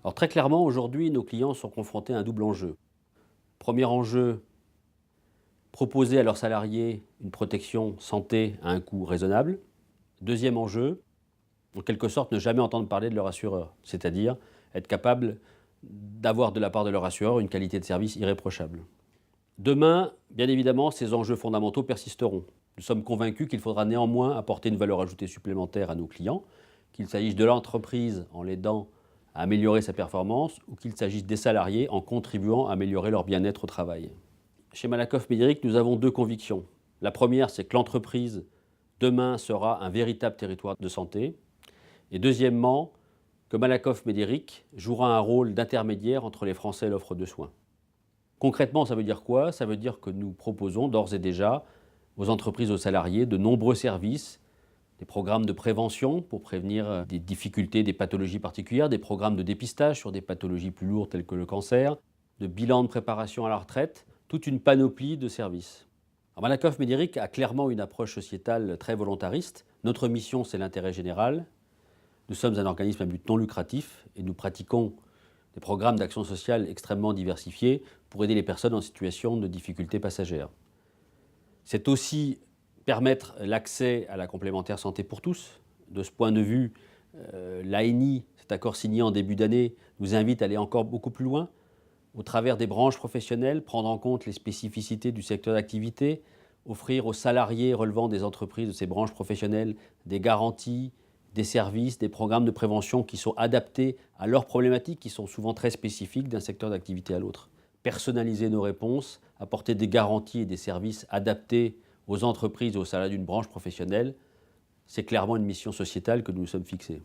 Alors très clairement, aujourd'hui, nos clients sont confrontés à un double enjeu. Premier enjeu, proposer à leurs salariés une protection santé à un coût raisonnable. Deuxième enjeu, en quelque sorte, ne jamais entendre parler de leur assureur, c'est-à-dire être capable d'avoir de la part de leur assureur une qualité de service irréprochable. Demain, bien évidemment, ces enjeux fondamentaux persisteront. Nous sommes convaincus qu'il faudra néanmoins apporter une valeur ajoutée supplémentaire à nos clients, qu'il s'agisse de l'entreprise en l'aidant à améliorer sa performance ou qu'il s'agisse des salariés en contribuant à améliorer leur bien-être au travail. Chez Malakoff Médéric, nous avons deux convictions. La première, c'est que l'entreprise, demain, sera un véritable territoire de santé. Et deuxièmement, que Malakoff Médéric jouera un rôle d'intermédiaire entre les Français et l'offre de soins. Concrètement, ça veut dire quoi? Ça veut dire que nous proposons d'ores et déjà aux entreprises, aux salariés, de nombreux services, des programmes de prévention pour prévenir des difficultés, des pathologies particulières, des programmes de dépistage sur des pathologies plus lourdes telles que le cancer, de bilan de préparation à la retraite, toute une panoplie de services. Alors Malakoff Médéric a clairement une approche sociétale très volontariste. Notre mission, c'est l'intérêt général. Nous sommes un organisme à but non lucratif et nous pratiquons des programmes d'action sociale extrêmement diversifiés pour aider les personnes en situation de difficulté passagère. C'est aussi permettre l'accès à la complémentaire santé pour tous. De ce point de vue, l'ANI, cet accord signé en début d'année, nous invite à aller encore beaucoup plus loin, au travers des branches professionnelles, prendre en compte les spécificités du secteur d'activité, offrir aux salariés relevant des entreprises de ces branches professionnelles des garanties, des services, des programmes de prévention qui sont adaptés à leurs problématiques, qui sont souvent très spécifiques d'un secteur d'activité à l'autre. Personnaliser nos réponses, apporter des garanties et des services adaptés aux entreprises et aux salariés d'une branche professionnelle, c'est clairement une mission sociétale que nous nous sommes fixés.